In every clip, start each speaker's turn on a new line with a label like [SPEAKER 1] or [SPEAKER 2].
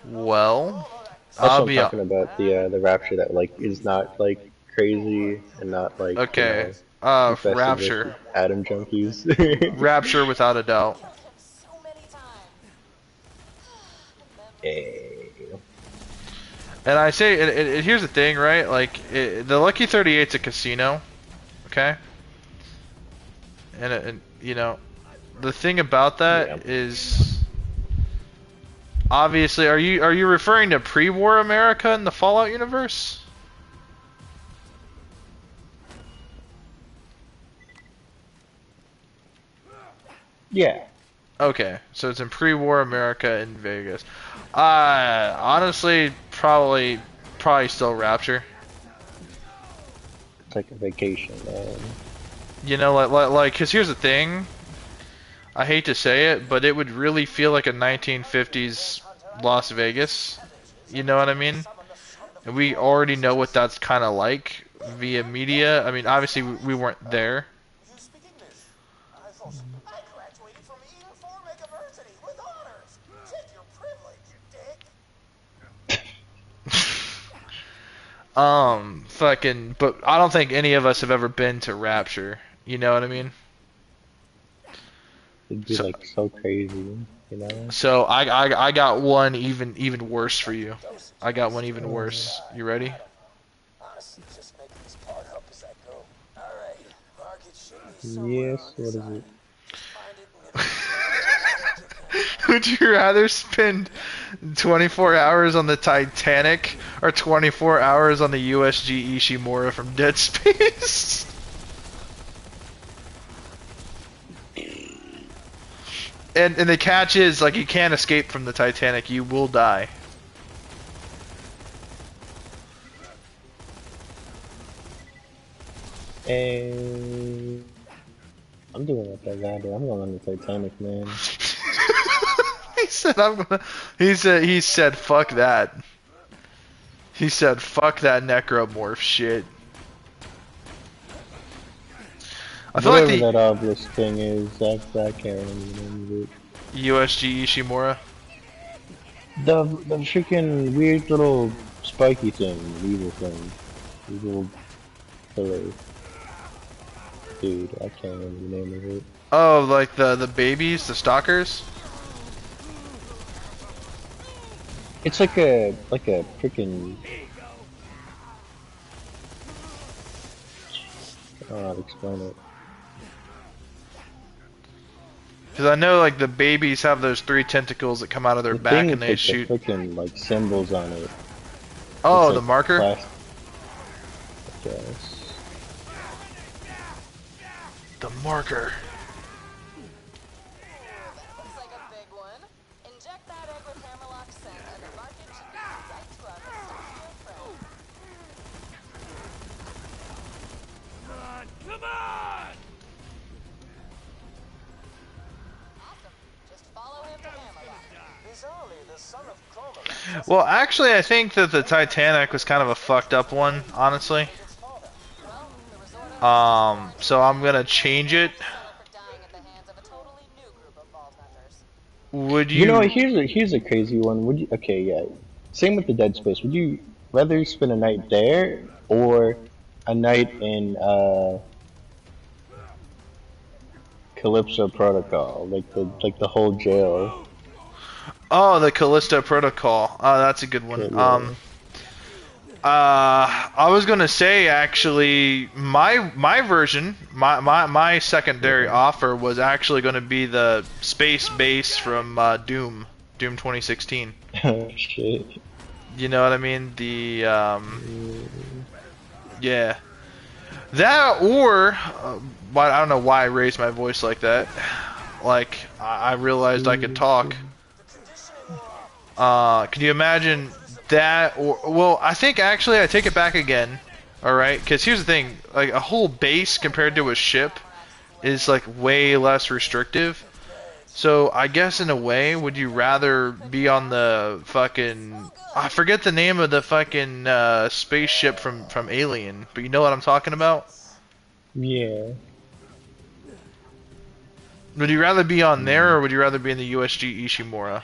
[SPEAKER 1] Well,
[SPEAKER 2] That's
[SPEAKER 1] I'll
[SPEAKER 2] what I'm
[SPEAKER 1] be
[SPEAKER 2] talking about. The rapture that like is not like crazy and not like
[SPEAKER 1] okay.
[SPEAKER 2] infested with
[SPEAKER 1] Rapture.
[SPEAKER 2] Atom junkies.
[SPEAKER 1] Rapture without a doubt.
[SPEAKER 2] Eh,
[SPEAKER 1] And I say, here's the thing, right? Like, the Lucky 38's a casino, okay? And you know, the thing about
[SPEAKER 2] yeah,
[SPEAKER 1] that is, obviously, are you referring to pre-war America in the Fallout universe?
[SPEAKER 2] yeah.
[SPEAKER 1] Okay, so it's in pre-war America in Vegas. Honestly, probably still Rapture.
[SPEAKER 2] It's like a vacation, man.
[SPEAKER 1] You know, cause here's the thing. I hate to say it, but it would really feel like a 1950s Las Vegas. You know what I mean? And we already know what that's kind of like via media. I mean, obviously we weren't there. Fucking, but I don't think any of us have ever been to Rapture. You know what I mean?
[SPEAKER 2] It'd be
[SPEAKER 1] So,
[SPEAKER 2] like so crazy, you know.
[SPEAKER 1] so I got one even worse for you. I got one even
[SPEAKER 2] Um,
[SPEAKER 1] worse. You ready?
[SPEAKER 2] yes. What is it?
[SPEAKER 1] Would you rather spend 24 hours on the Titanic or 24 hours on the USG Ishimura from Dead Space? And the catch is, like, you can't escape from the Titanic. You will die.
[SPEAKER 2] And I'm doing what I gotta do. I'm going on the Titanic, man.
[SPEAKER 1] he said, "I'm gonna." He said, "Fuck that." He said, "Fuck that necromorph shit." I feel like
[SPEAKER 2] Whatever
[SPEAKER 1] the
[SPEAKER 2] that obelisk thing is, I can't remember the name of it.
[SPEAKER 1] USG Ishimura.
[SPEAKER 2] The freaking weird little spiky thing, evil thing, evil pillar. Dude, I can't remember the name of it.
[SPEAKER 1] Oh, like the babies, the stalkers.
[SPEAKER 2] It's like a freaking. I don't know how to explain it.
[SPEAKER 1] Because I know, like, the babies have those three tentacles that come out of their
[SPEAKER 2] The thing
[SPEAKER 1] back and
[SPEAKER 2] with
[SPEAKER 1] they
[SPEAKER 2] like the
[SPEAKER 1] shoot.
[SPEAKER 2] freaking like symbols on it. It's
[SPEAKER 1] Oh, the
[SPEAKER 2] like
[SPEAKER 1] marker.
[SPEAKER 2] plastic. I guess.
[SPEAKER 1] The marker. Well, actually, I think that the Titanic was kind of a fucked up one, honestly. So I'm gonna change it. Would
[SPEAKER 2] You know,
[SPEAKER 1] you?
[SPEAKER 2] here's a crazy one. Would you? Okay, yeah. Same with the Dead Space. Would you rather spend a night there or a night in Calypso Protocol, like the whole jail?
[SPEAKER 1] Oh, the Callisto Protocol. Oh, that's a good one.
[SPEAKER 2] Yeah.
[SPEAKER 1] I was gonna say actually, my version, my secondary
[SPEAKER 2] Yeah.
[SPEAKER 1] offer was actually gonna be the space base from Doom 2016.
[SPEAKER 2] Shit.
[SPEAKER 1] You know what I mean? The
[SPEAKER 2] Mm,
[SPEAKER 1] yeah, that or I don't know why I raised my voice like that. Like I realized I could talk. Can you imagine that? Or well, I think actually I take it back again. All right, because here's the thing: like a whole base compared to a ship is like way less restrictive. So I guess in a way, would you rather be on the fucking? I forget the name of the fucking spaceship from Alien, but you know what I'm talking about.
[SPEAKER 2] yeah.
[SPEAKER 1] Would you rather be on there,
[SPEAKER 2] Mm,
[SPEAKER 1] or would you rather be in the USG Ishimura?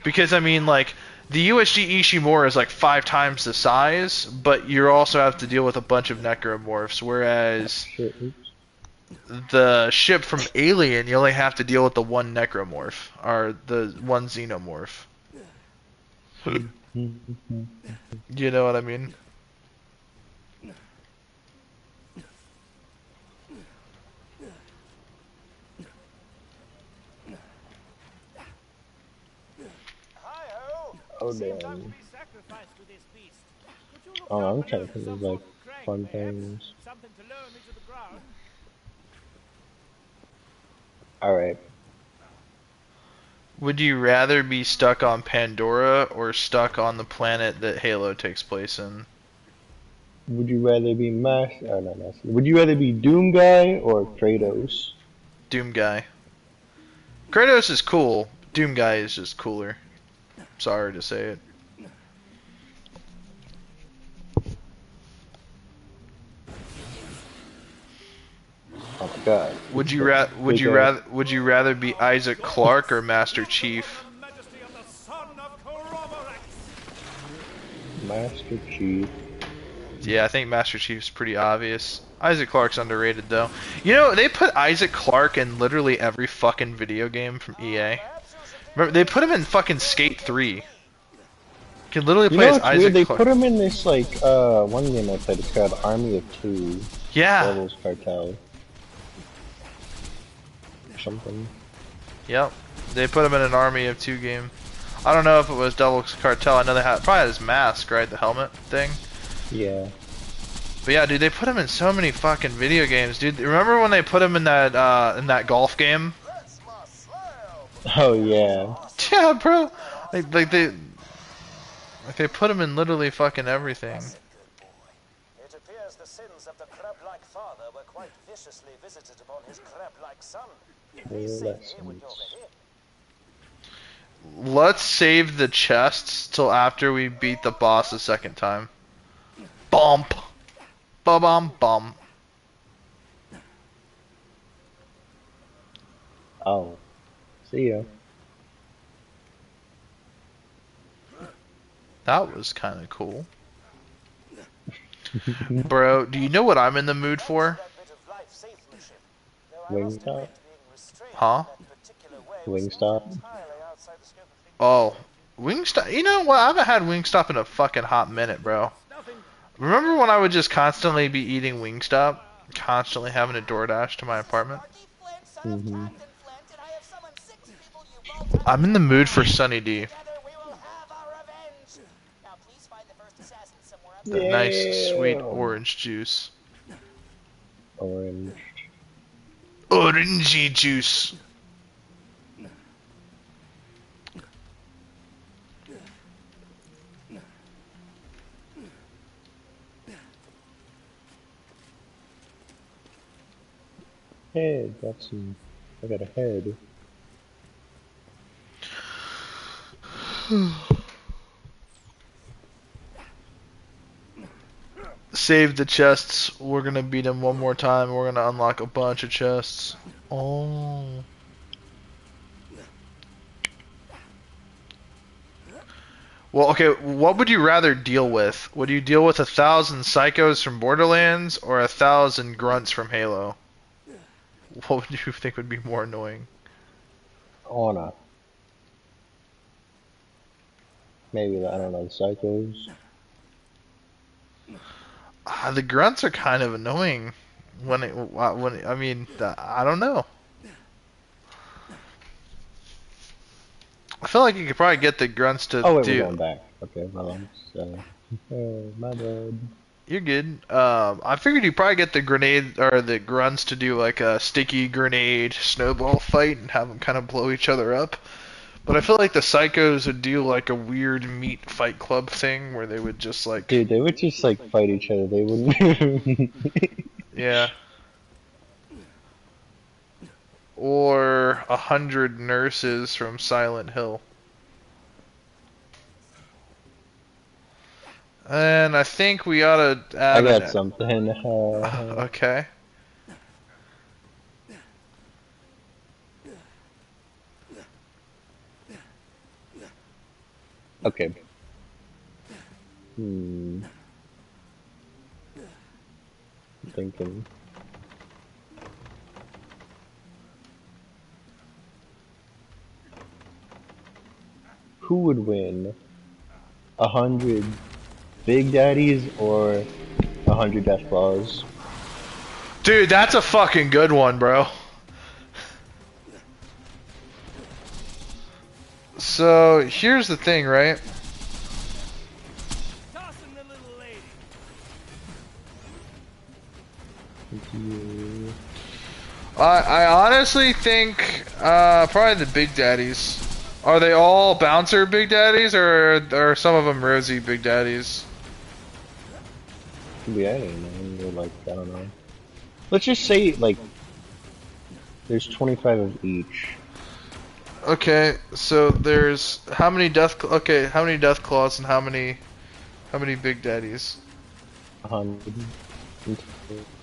[SPEAKER 1] Because I mean, like The USG Ishimura is like 5 times the size, but you also have to deal with a bunch of necromorphs, whereas
[SPEAKER 2] Shit, oops.
[SPEAKER 1] the ship from Alien, you only have to deal with the one necromorph, or the one xenomorph. You know what I mean?
[SPEAKER 2] Oh damn. Oh, I'm trying to think of like fun things. Alright.
[SPEAKER 1] Would you rather be stuck on Pandora or stuck on the planet that Halo takes place in?
[SPEAKER 2] Would you rather be Oh, not Master. Would you rather be Doom Guy or Kratos?
[SPEAKER 1] Doom Guy. Kratos is cool. Doom Guy is just cooler. Sorry to say it.
[SPEAKER 2] Oh my god.
[SPEAKER 1] Would you rather be Isaac Clarke or Master Chief?
[SPEAKER 2] Master Chief.
[SPEAKER 1] Yeah, I think Master Chief's pretty obvious. Isaac Clarke's underrated though. You know, they put Isaac Clarke in literally every fucking video game from EA. Remember, they put him in fucking Skate 3. You can literally
[SPEAKER 2] You
[SPEAKER 1] play
[SPEAKER 2] know
[SPEAKER 1] as
[SPEAKER 2] what's weird?
[SPEAKER 1] Isaac
[SPEAKER 2] They
[SPEAKER 1] Clarke.
[SPEAKER 2] put him in this like one game I played. It's called Army of Two.
[SPEAKER 1] Yeah.
[SPEAKER 2] Devil's Cartel. Or something.
[SPEAKER 1] Yep. They put him in an Army of Two game. I don't know if it was Devil's Cartel. I know they had probably his mask, right? The helmet thing.
[SPEAKER 2] Yeah.
[SPEAKER 1] But yeah, dude, they put him in so many fucking video games, dude. Remember when they put him in that golf game?
[SPEAKER 2] Oh yeah.
[SPEAKER 1] Yeah, bro. They put him in literally fucking everything.
[SPEAKER 3] It appears the sins of the crab-like father were quite viciously visited upon his crab-like son. Please save me when you're ready.
[SPEAKER 1] Let's save the chests till after we beat the boss the second time. Bump. Ba-bum bum.
[SPEAKER 2] Oh. See ya.
[SPEAKER 1] That was kind of cool. Bro, do you know what I'm in the mood for?
[SPEAKER 2] Wingstop?
[SPEAKER 1] Huh?
[SPEAKER 2] Wingstop?
[SPEAKER 1] Oh, Wingstop. You know what? I haven't had Wingstop in a fucking hot minute, bro. Remember when I would just constantly be eating Wingstop? Constantly having a DoorDash to my apartment?
[SPEAKER 2] Mm-hmm.
[SPEAKER 1] I'm in the mood for Sunny D. The nice, sweet orange juice.
[SPEAKER 2] Orange.
[SPEAKER 1] Orangey juice.
[SPEAKER 2] Head. I got a head.
[SPEAKER 1] Save the chests. We're gonna beat him one more time. We're gonna unlock a bunch of chests. Oh. Well, okay, what would you rather deal with? Would you deal with 1,000 psychos from Borderlands or 1,000 grunts from Halo? What would you think would be more annoying?
[SPEAKER 2] Honor. Maybe, I don't know, psychos.
[SPEAKER 1] The grunts are kind of annoying. I mean, I don't know. I feel like you could probably get the grunts to
[SPEAKER 2] Oh wait,
[SPEAKER 1] do.
[SPEAKER 2] we're going back. Okay, well, oh, my bad.
[SPEAKER 1] You're good. I figured you'd probably get the grenade or the grunts to do like a sticky grenade snowball fight and have them kind of blow each other up. But I feel like the psychos would do like a weird meat fight club thing where they would just like.
[SPEAKER 2] Dude, they would just like fight each other. They wouldn't.
[SPEAKER 1] Yeah. Or 100 nurses from Silent Hill. And I think we ought to
[SPEAKER 2] I
[SPEAKER 1] add
[SPEAKER 2] got something.
[SPEAKER 1] Okay.
[SPEAKER 2] Okay. I'm thinking. Who would win? 100 Big Daddies or 100 Death Claws?
[SPEAKER 1] Dude, that's a fucking good one, bro. So here's the thing, right? I honestly think probably the Big Daddies. Are they all bouncer Big Daddies, or are some of them rosy Big Daddies?
[SPEAKER 2] Could be any, man. They're like, I don't know. Let's just say, like, there's 25 of each.
[SPEAKER 1] Okay, so there's how many how many Death Claws and how many Big Daddies?
[SPEAKER 2] 100.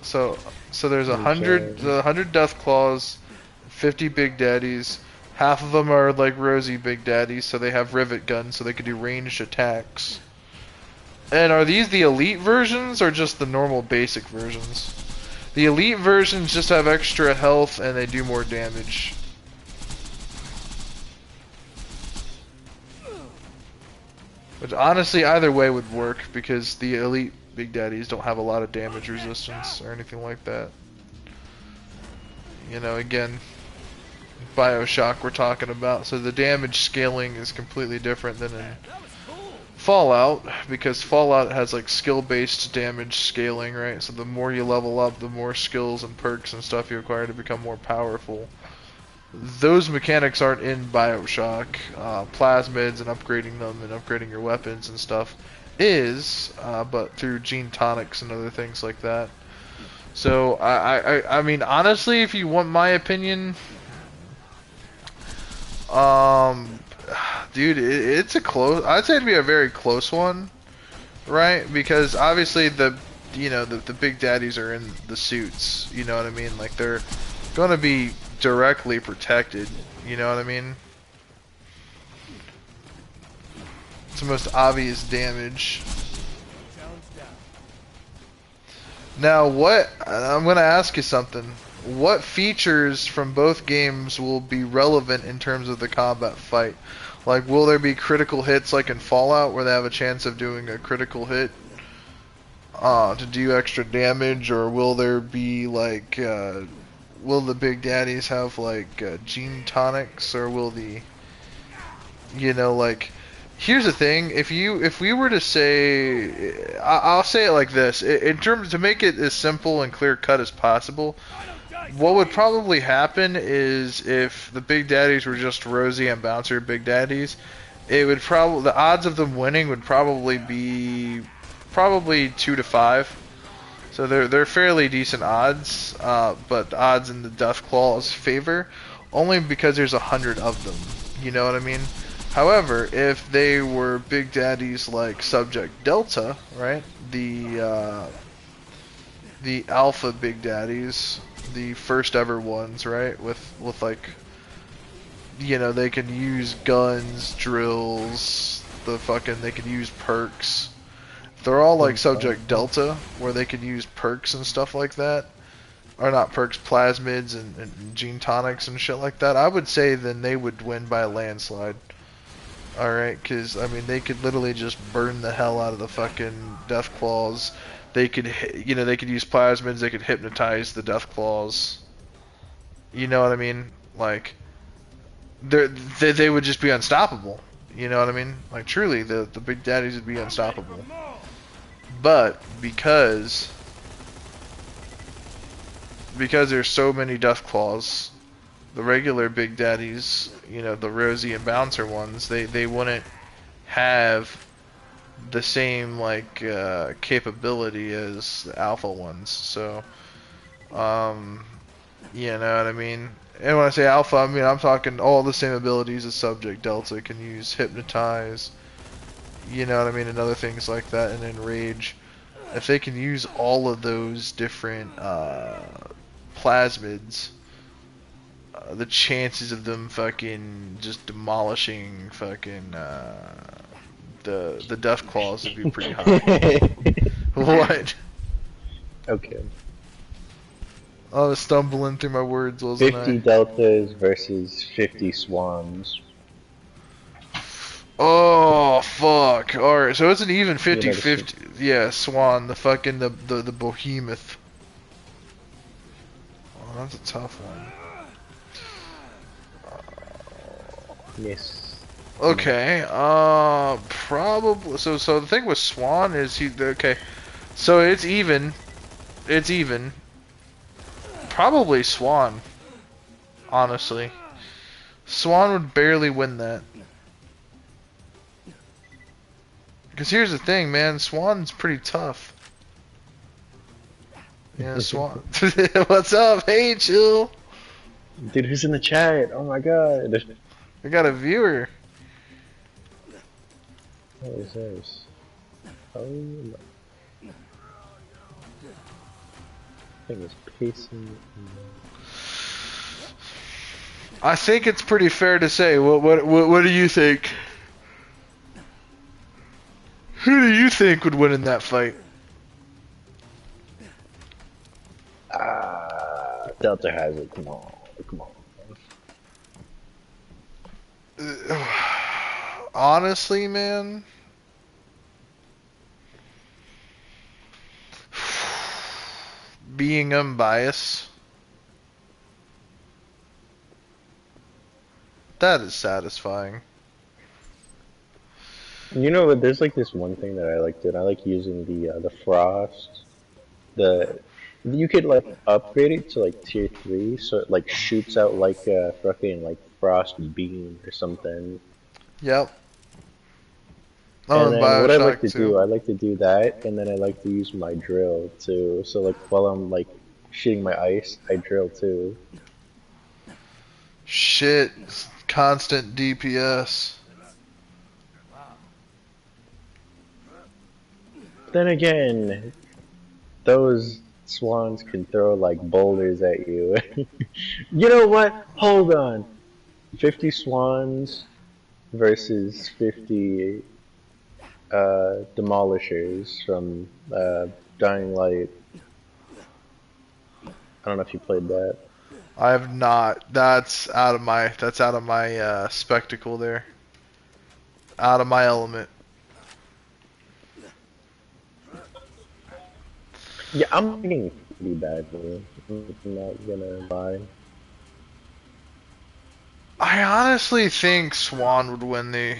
[SPEAKER 1] So there's a hundred Death Claws, 50 Big Daddies. Half of them are like rosy Big Daddies, so they have rivet guns, so they can do ranged attacks. And are these the elite versions or just the normal basic versions? The elite versions just have extra health and they do more damage. Which honestly either way would work because the elite Big Daddies don't have a lot of damage resistance or anything like that. You know, again, Bioshock we're talking about, so the damage scaling is completely different than in Fallout, because Fallout has like skill-based damage scaling, right? So the more you level up, the more skills and perks and stuff you acquire to become more powerful. Those mechanics aren't in Bioshock. Plasmids and upgrading them and upgrading your weapons and stuff is, but through gene tonics and other things like that. So I mean, honestly, if you want my opinion, dude, it's a close. I'd say it'd be a very close one, right? Because obviously the Big Daddies are in the suits. You know what I mean? Like they're gonna be directly protected. You know what I mean? It's the most obvious damage. Now, I'm gonna ask you something. What features from both games will be relevant in terms of the combat fight? Like, will there be critical hits like in Fallout where they have a chance of doing a critical hit to do extra damage, or will there be like, will the Big Daddies have like gene tonics, or will like, here's the thing, if we were to say, I'll say it like this, in terms to make it as simple and clear cut as possible, what would probably happen is if the Big Daddies were just rosy and bouncer Big Daddies, it would probably, the odds of them winning would probably be 2 to 5. So they're fairly decent odds, but the odds in the Death Claw's favor, only because there's 100 of them. You know what I mean? However, if they were Big Daddies like Subject Delta, right? The Alpha Big Daddies, the first ever ones, right? With like, they can use guns, drills, they can use perks. They're all like Subject Delta, where they can use perks and stuff like that. Or not perks, plasmids and gene tonics and shit like that. I would say then they would win by a landslide. Alright, because, I mean, they could literally just burn the hell out of the fucking Death Claws. They could, they could use plasmids, they could hypnotize the Death Claws. You know what I mean? Like, they would just be unstoppable. You know what I mean? Like, truly, the Big Daddies would be unstoppable. But, because there's so many Death Claws, the regular Big Daddies, the rosy and bouncer ones, they wouldn't have the same like capability as the alpha ones. So, you know what I mean. And when I say alpha, I mean I'm talking all the same abilities as Subject Delta can use, hypnotize, you know what I mean, and other things like that, and then rage. If they can use all of those different plasmids, the chances of them fucking just demolishing fucking the death claws would be pretty high. What?
[SPEAKER 2] Okay.
[SPEAKER 1] I was stumbling through my words, wasn't
[SPEAKER 2] 50
[SPEAKER 1] I?
[SPEAKER 2] deltas versus 50 swans.
[SPEAKER 1] Oh fuck! All right, so it's an even
[SPEAKER 2] You know the
[SPEAKER 1] 50-50. Yeah, Swan, the fucking the behemoth. Oh, that's a tough one.
[SPEAKER 2] yes.
[SPEAKER 1] Okay, probably. So the thing with Swan is okay. So it's even. It's even. Probably Swan. Honestly, Swan would barely win that. Because here's the thing, man. Swan's pretty tough. Yeah, Swan. What's up? Hey, chill.
[SPEAKER 2] Dude, who's in the chat? Oh my god.
[SPEAKER 1] We got a viewer.
[SPEAKER 2] What is this? Oh my. Thing is pacing.
[SPEAKER 1] I think it's pretty fair to say. What do you think? Who do you think would win in that fight?
[SPEAKER 2] Delta has it. Come on. Come on.
[SPEAKER 1] Honestly, man. Being unbiased. That is satisfying.
[SPEAKER 2] You know what? There's like this one thing that I like doing. I like using the frost. You could like upgrade it to like tier 3, so it like shoots out like a fucking like frost beam or something.
[SPEAKER 1] Yep. Oh,
[SPEAKER 2] And
[SPEAKER 1] and
[SPEAKER 2] then what I like
[SPEAKER 1] Bioshock
[SPEAKER 2] to
[SPEAKER 1] too.
[SPEAKER 2] do, I like to do that, and then I like to use my drill too. So like while I'm like shooting my ice, I drill too.
[SPEAKER 1] Shit. Constant DPS.
[SPEAKER 2] Then again, those swans can throw like boulders at you. You know what? Hold on. 50 swans versus 50 demolishers from Dying Light. I don't know if you played that.
[SPEAKER 1] I have not. That's out of my. That's out of my spectacle there. Out of my element.
[SPEAKER 2] Yeah, I'm getting pretty bad, man. I'm not gonna lie.
[SPEAKER 1] I honestly think Swan would win the.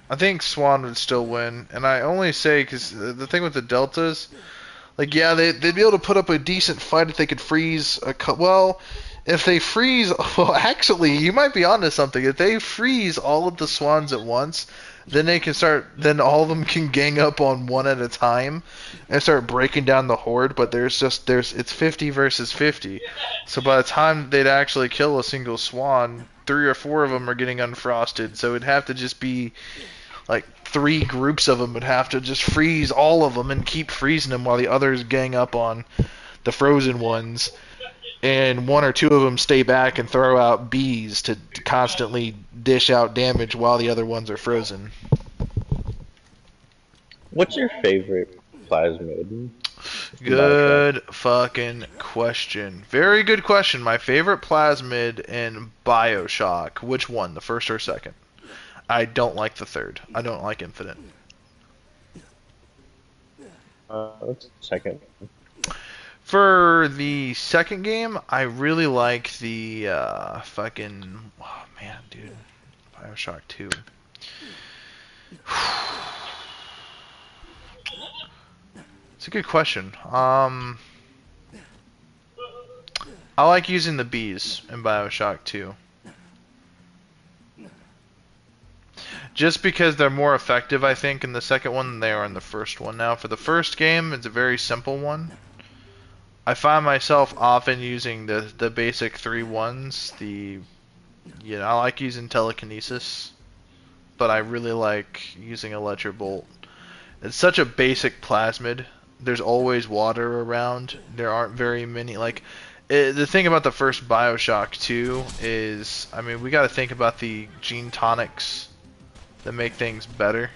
[SPEAKER 1] I think Swan would still win, and I only say because the thing with the deltas, like yeah, they'd be able to put up a decent fight if they could freeze well, if they freeze, well actually you might be onto something. If they freeze all of the swans at once, then they can start. Then all of them can gang up on one at a time and start breaking down the horde. But it's 50 versus 50. So by the time they'd actually kill a single swan, 3 or 4 of them are getting unfrosted. So it'd have to just be like 3 groups of them would have to just freeze all of them and keep freezing them while the others gang up on the frozen ones, and 1 or 2 of them stay back and throw out bees to constantly dish out damage while the other ones are frozen.
[SPEAKER 2] What's your favorite plasmid?
[SPEAKER 1] Good fucking question. Very good question. My favorite plasmid in Bioshock. Which one? The first or second? I don't like the third. I don't like Infinite.
[SPEAKER 2] What's the second?
[SPEAKER 1] For the second game, I really like the fucking. Oh man, dude. Bioshock 2. It's a good question. I like using the bees in Bioshock 2. Just because they're more effective, I think, in the second one than they are in the first one. Now, for the first game, it's a very simple one. I find myself often using the basic 3 ones. I like using telekinesis, but I really like using Electrobolt. It's such a basic plasmid. There's always water around. There aren't very many, like, the thing about the first Bioshock 2 is, I mean, we got to think about the gene tonics that make things better.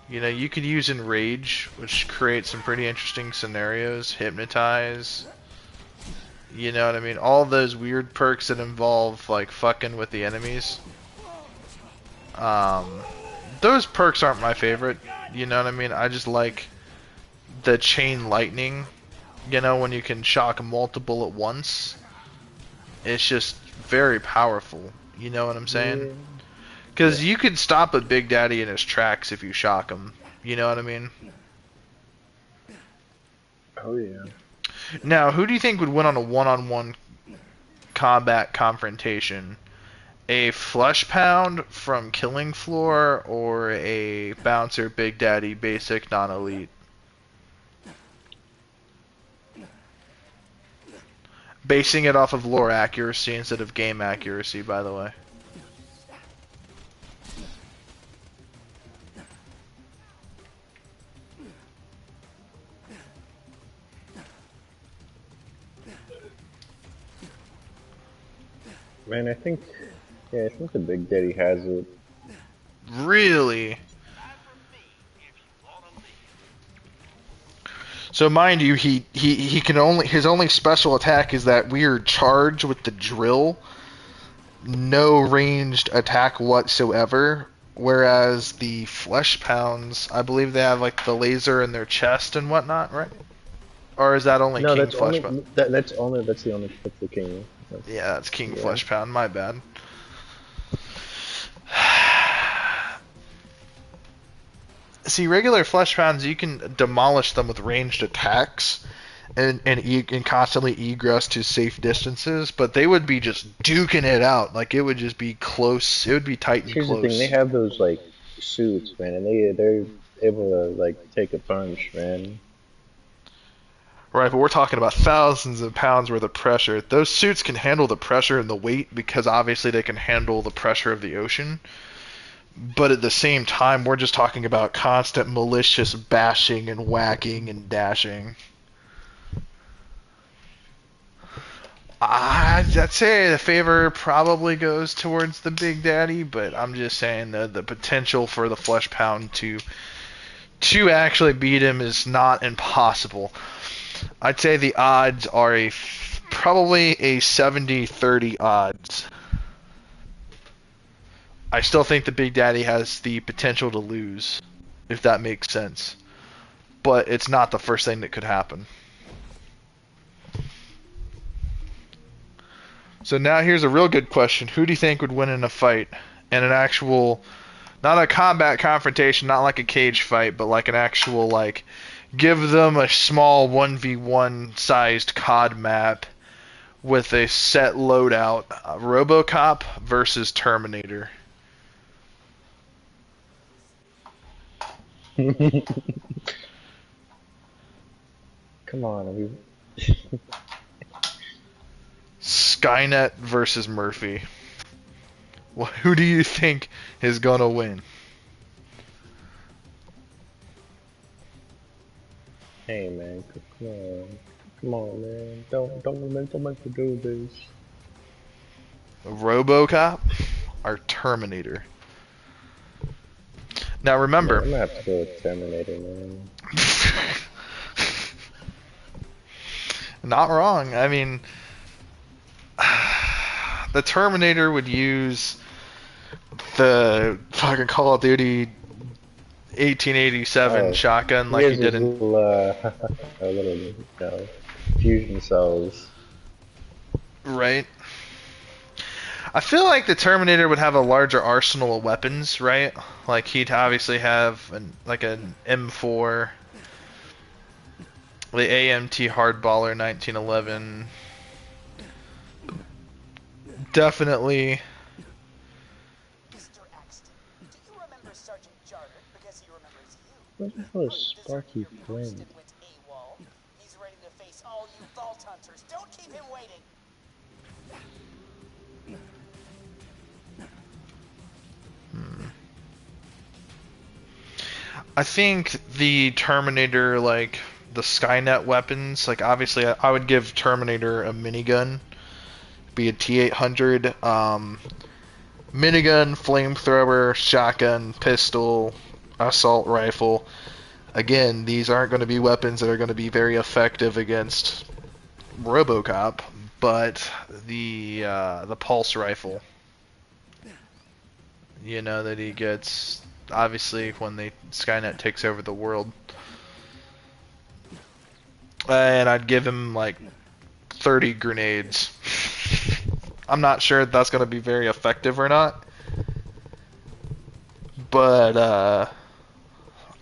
[SPEAKER 1] You know, you could use Enrage, which creates some pretty interesting scenarios. Hypnotize. You know what I mean? All those weird perks that involve, like, fucking with the enemies. Those perks aren't my favorite. You know what I mean? I just like the chain lightning. You know, when you can shock multiple at once. It's just very powerful. You know what I'm saying? Because you could stop a Big Daddy in his tracks if you shock him. You know what I mean?
[SPEAKER 2] Oh yeah.
[SPEAKER 1] Now, who do you think would win on a one-on-one combat confrontation? A Flesh Pound from Killing Floor or a Bouncer Big Daddy Basic Non-Elite? Basing it off of lore accuracy instead of game accuracy, by the way.
[SPEAKER 2] Man, I think the Big Daddy has it.
[SPEAKER 1] Really? So mind you, he can only, his only special attack is that weird charge with the drill. No ranged attack whatsoever. Whereas the Flesh Pounds, I believe they have like the laser in their chest and whatnot, right? Or is that only
[SPEAKER 2] No,
[SPEAKER 1] King
[SPEAKER 2] that's
[SPEAKER 1] Flesh
[SPEAKER 2] only
[SPEAKER 1] Pound?
[SPEAKER 2] that's the King.
[SPEAKER 1] Yeah, that's King
[SPEAKER 2] Yeah.
[SPEAKER 1] Flesh Pound. My bad. See, regular Flesh Pounds, you can demolish them with ranged attacks and constantly egress to safe distances, but they would be just duking it out. Like, it would just be close. It would be tight and
[SPEAKER 2] Here's
[SPEAKER 1] close.
[SPEAKER 2] the thing: they have those like suits, man, and they're able to like take a punch, man.
[SPEAKER 1] Right, but we're talking about thousands of pounds worth of pressure. Those suits can handle the pressure and the weight because obviously they can handle the pressure of the ocean. But at the same time, we're just talking about constant malicious bashing and whacking and dashing. I'd say the favor probably goes towards the Big Daddy, but I'm just saying that the potential for the Flesh Pound to actually beat him is not impossible. I'd say the odds are probably a 70-30 odds. I still think the Big Daddy has the potential to lose, if that makes sense. But it's not the first thing that could happen. So now here's a real good question. Who do you think would win in a fight? In an actual, not a combat confrontation, not like a cage fight, but like an actual, like, give them a small 1v1 sized COD map with a set loadout. RoboCop versus Terminator.
[SPEAKER 2] Come on,
[SPEAKER 1] Skynet versus Murphy. Well, who do you think is gonna win?
[SPEAKER 2] Hey man, come on, man. Don't make me do this.
[SPEAKER 1] RoboCop or Terminator? Now remember,
[SPEAKER 2] I'm gonna have to go with Terminator, man.
[SPEAKER 1] not wrong. I mean, the Terminator would use the fucking Call of Duty 1887 shotgun like he did in...
[SPEAKER 2] little fusion cells.
[SPEAKER 1] Right. I feel like the Terminator would have a larger arsenal of weapons, right? Like, he'd obviously have an M4, the AMT Hardballer 1911. Definitely.
[SPEAKER 3] Mr. Axton, do you remember Sergeant Jarnett? Because he remembers you.
[SPEAKER 2] What the hell is Sparky Flynn?
[SPEAKER 3] Went AWOL. He's ready to face all you Vault Hunters. Don't keep him waiting.
[SPEAKER 1] I think the Terminator, like, the Skynet weapons, like, obviously I would give Terminator a minigun, be a T-800. Minigun, flamethrower, shotgun, pistol, assault rifle. Again, these aren't going to be weapons that are going to be very effective against RoboCop, but the pulse rifle, you know, that he gets obviously when Skynet takes over the world. And I'd give him like 30 grenades. I'm not sure if that's going to be very effective or not. But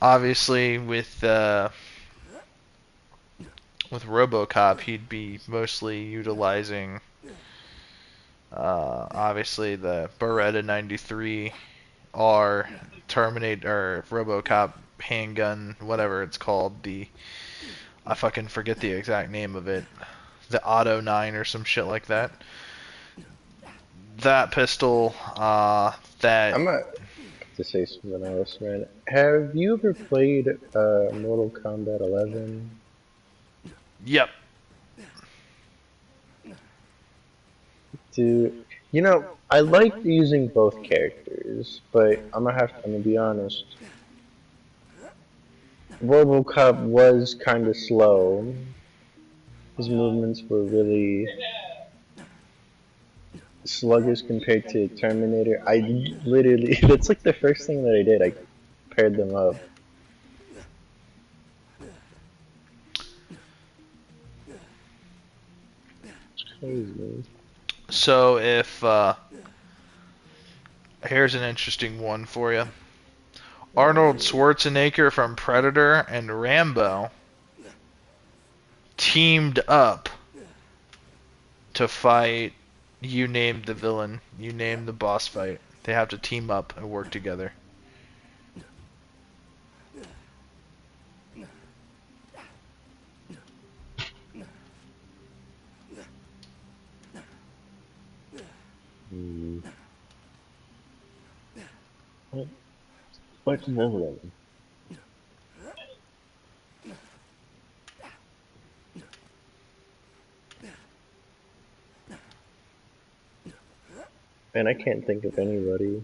[SPEAKER 1] obviously with RoboCop, he'd be mostly utilizing obviously the Beretta 93R Terminator or RoboCop handgun, whatever it's called. I fucking forget the exact name of it. The Auto 9 or some shit like that. That pistol, that...
[SPEAKER 2] I'm not to say something else, man. Have you ever played Mortal Kombat 11?
[SPEAKER 1] Yep.
[SPEAKER 2] Dude, you know, I like using both characters, but I'm gonna be honest. RoboCop was kind of slow. His movements were really sluggish compared to Terminator. I literally, that's like the first thing that I did. I paired them up. It's crazy.
[SPEAKER 1] So if, here's an interesting one for you. Arnold Schwarzenegger from Predator and Rambo teamed up to fight, you named the villain, you named the boss fight. They have to team up and work together.
[SPEAKER 2] What's another one? Man, I can't think of anybody.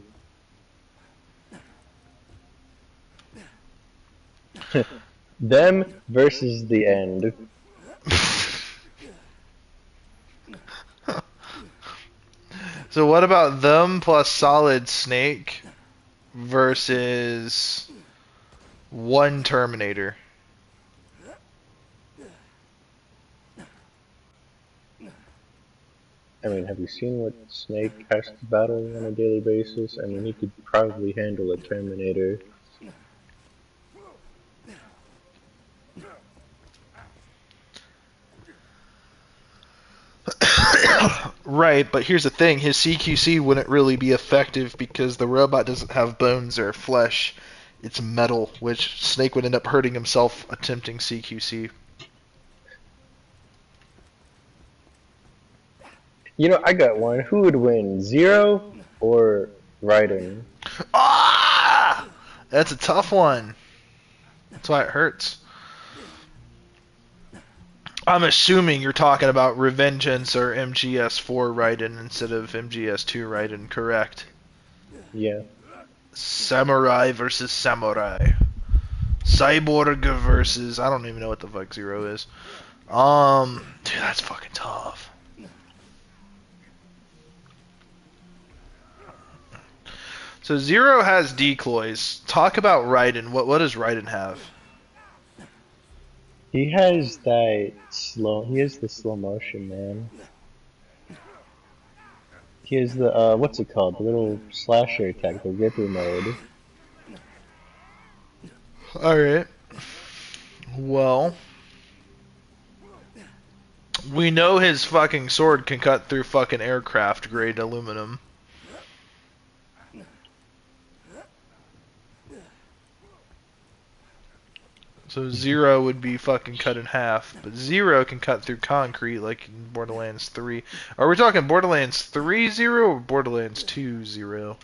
[SPEAKER 2] Them versus the end.
[SPEAKER 1] So what about them plus Solid Snake versus one Terminator?
[SPEAKER 2] I mean, have you seen what Snake has to battle on a daily basis? I mean, he could probably handle a Terminator.
[SPEAKER 1] Right, but here's the thing, his CQC wouldn't really be effective because the robot doesn't have bones or flesh. It's metal, which Snake would end up hurting himself attempting CQC.
[SPEAKER 2] You know, I got one. Who would win, Zero or Raiden?
[SPEAKER 1] Ah! That's a tough one. That's why it hurts. I'm assuming you're talking about Revengeance or MGS4 Raiden instead of MGS2 Raiden, correct?
[SPEAKER 2] Yeah.
[SPEAKER 1] Samurai versus Samurai. Cyborg versus... I don't even know what the fuck Zero is. Dude, that's fucking tough. So Zero has decoys. Talk about Raiden. What does Raiden have?
[SPEAKER 2] He has that slow. He has the slow motion, man. He has the what's it called? The little slasher attack, the Ripper mode.
[SPEAKER 1] All right. Well, we know his fucking sword can cut through fucking aircraft grade aluminum. So Zero would be fucking cut in half, but Zero can cut through concrete like in Borderlands 3. Are we talking Borderlands 3 Zero or Borderlands 2 Zero?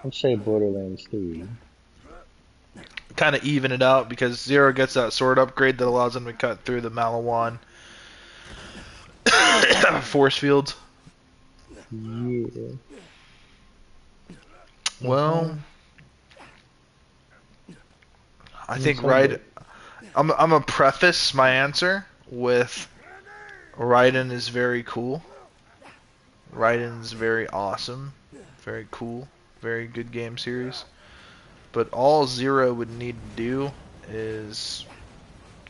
[SPEAKER 2] I'd say Borderlands 3.
[SPEAKER 1] Kind of even it out because Zero gets that sword upgrade that allows him to cut through the Malawan force fields.
[SPEAKER 2] Yeah.
[SPEAKER 1] Well, I
[SPEAKER 2] It's
[SPEAKER 1] think
[SPEAKER 2] Sunday.
[SPEAKER 1] I'm gonna preface my answer with Raiden is very cool. Raiden's very awesome, very cool, very good game series. But all Zero would need to do is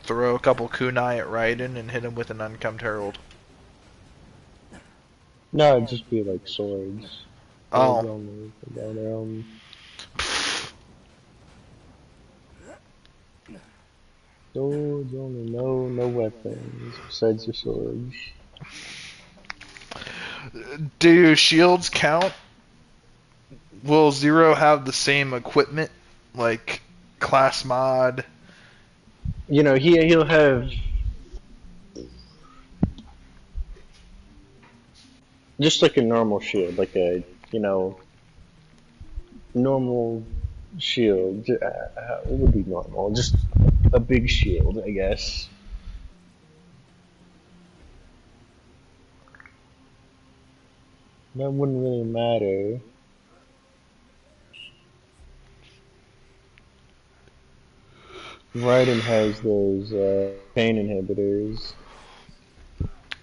[SPEAKER 1] throw a couple kunai at Raiden and hit him with an Uncomb Herald.
[SPEAKER 2] No, it'd just be like swords. Swords
[SPEAKER 1] Oh,
[SPEAKER 2] only. They got their own. Swords only. No weapons besides your swords.
[SPEAKER 1] do shields count? Will Zero have the same equipment, like class mod?
[SPEAKER 2] You know, he'll have just like a normal shield, like a normal shield. What would be normal? Just a big shield, I guess. That wouldn't really matter. Raiden has those pain inhibitors.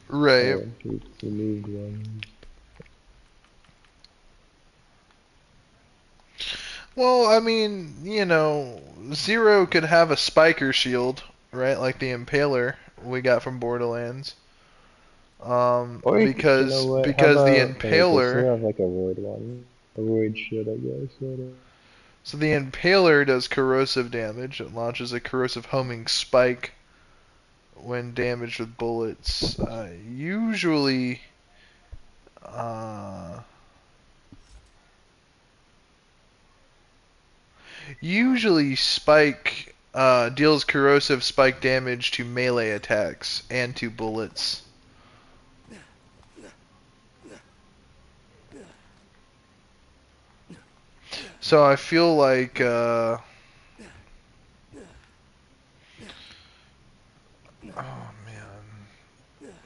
[SPEAKER 1] Right.
[SPEAKER 2] Oh, he removed one.
[SPEAKER 1] Well, I mean, Zero could have a spiker shield, right? Like the Impaler we got from Borderlands.
[SPEAKER 2] Or you know
[SPEAKER 1] Because
[SPEAKER 2] what? How
[SPEAKER 1] because the
[SPEAKER 2] about okay? So
[SPEAKER 1] Impaler,
[SPEAKER 2] he'll have like a roid one, a roid shield, I guess.
[SPEAKER 1] so the Impaler does corrosive damage. It launches a corrosive homing spike when damaged with bullets. Uh, usually spike deals corrosive spike damage to melee attacks and to bullets. So I feel like oh man.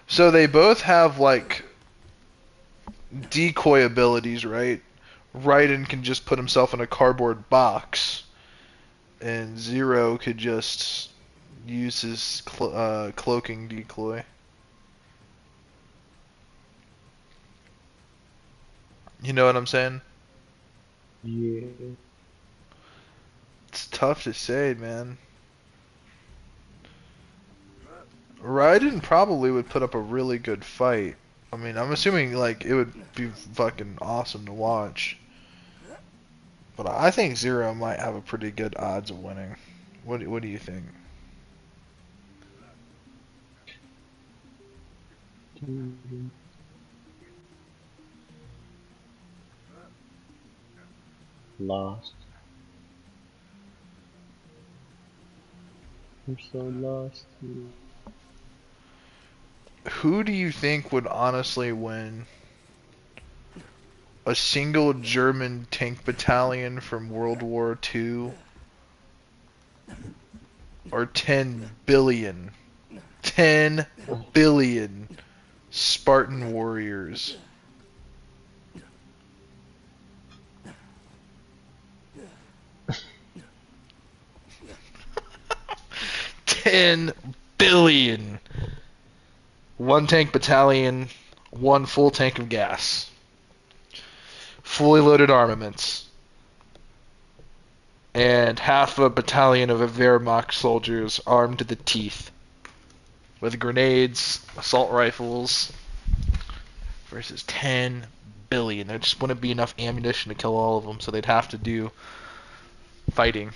[SPEAKER 1] So they both have like decoy abilities, right? Raiden can just put himself in a cardboard box, and Zero could just use his cloaking decoy. You know what I'm saying?
[SPEAKER 2] Yeah.
[SPEAKER 1] It's tough to say, man. Raiden probably would put up a really good fight. I mean, I'm assuming like it would be fucking awesome to watch. But I think Zero might have a pretty good odds of winning. What do you think?
[SPEAKER 2] Lost. I'm so lost.
[SPEAKER 1] Who do you think would honestly win? A single German tank battalion from World War II or 10 billion Spartan warriors? 10 billion. One tank battalion, one full tank of gas. Fully loaded armaments. And half a battalion of Wehrmacht soldiers armed to the teeth. With grenades, assault rifles. Versus 10 billion. There just wouldn't be enough ammunition to kill all of them, so they'd have to do fighting.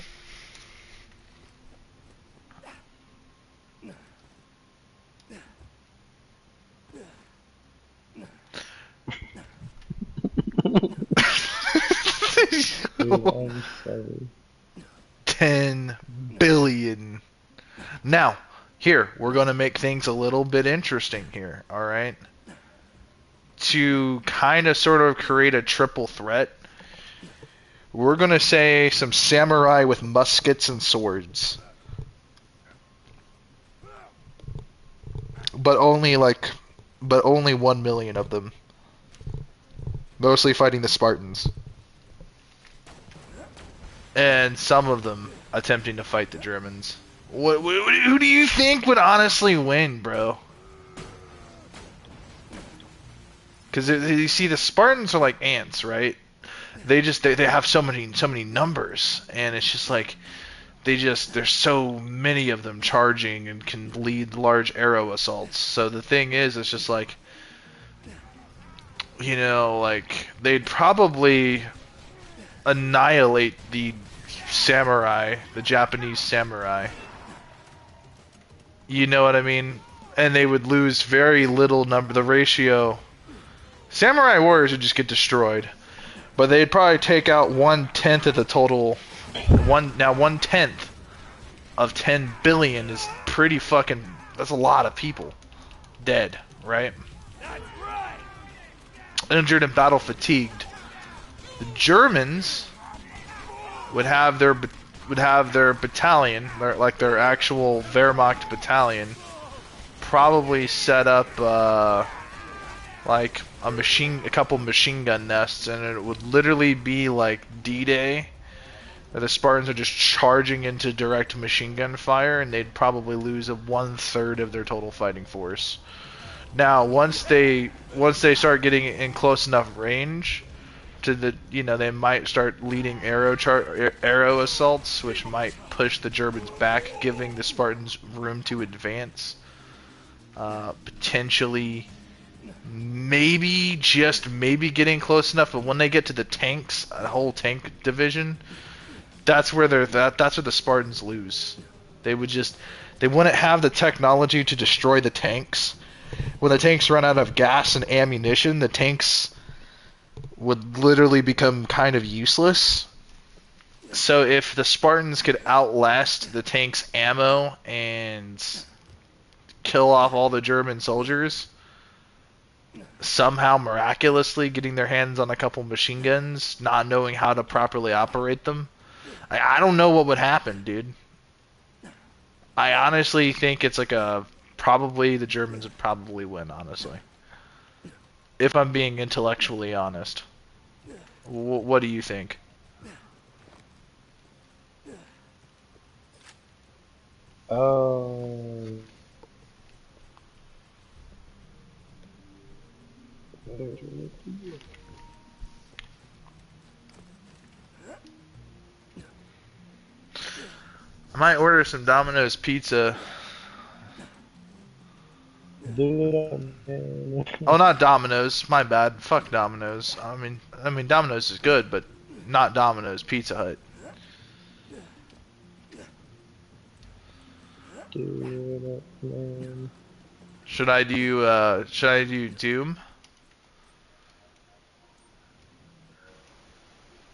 [SPEAKER 2] Dude, I'm sorry.
[SPEAKER 1] 10 billion. Now, here, we're going to make things a little bit interesting here, alright? To kind of sort of create a triple threat, we're going to say some samurai with muskets and swords. But only like but only 1 million of them. Mostly fighting the Spartans. And some of them attempting to fight the Germans. Who do you think would honestly win, bro? Because you see, the Spartans are like ants, right? They have so many numbers, and it's just like there's so many of them charging and can lead large arrow assaults. So the thing is, it's just like, you know, like they'd probably annihilate the samurai, the Japanese samurai. You know what I mean? And they would lose very little number. The ratio, samurai warriors would just get destroyed, but they'd probably take out 1/10 of the total. 1/10 of 10 billion is pretty fucking. That's a lot of people dead, right? Injured and battle fatigued. The Germans would have their battalion, their actual Wehrmacht battalion, probably set up like a couple machine gun nests, and it would literally be like D-Day. The Spartans are just charging into direct machine gun fire, and they'd probably lose 1/3 of their total fighting force. Now, once they start getting in close enough range to they might start leading arrow assaults, which might push the Germans back, giving the Spartans room to advance. Potentially, maybe just maybe getting close enough, but when they get to the tanks, a whole tank division, that's where that's where the Spartans lose. They wouldn't have the technology to destroy the tanks. When the tanks run out of gas and ammunition, the tanks would literally become kind of useless. So if the Spartans could outlast the tank's ammo and kill off all the German soldiers, somehow miraculously getting their hands on a couple machine guns, not knowing how to properly operate them, I don't know what would happen, dude. I honestly think it's like probably the Germans would probably win, honestly. If I'm being intellectually honest. What do you think? I might order some Domino's pizza. Oh, not Domino's. My bad. Fuck Domino's. I mean Domino's is good, but not Domino's. Pizza Hut. Should I do Doom?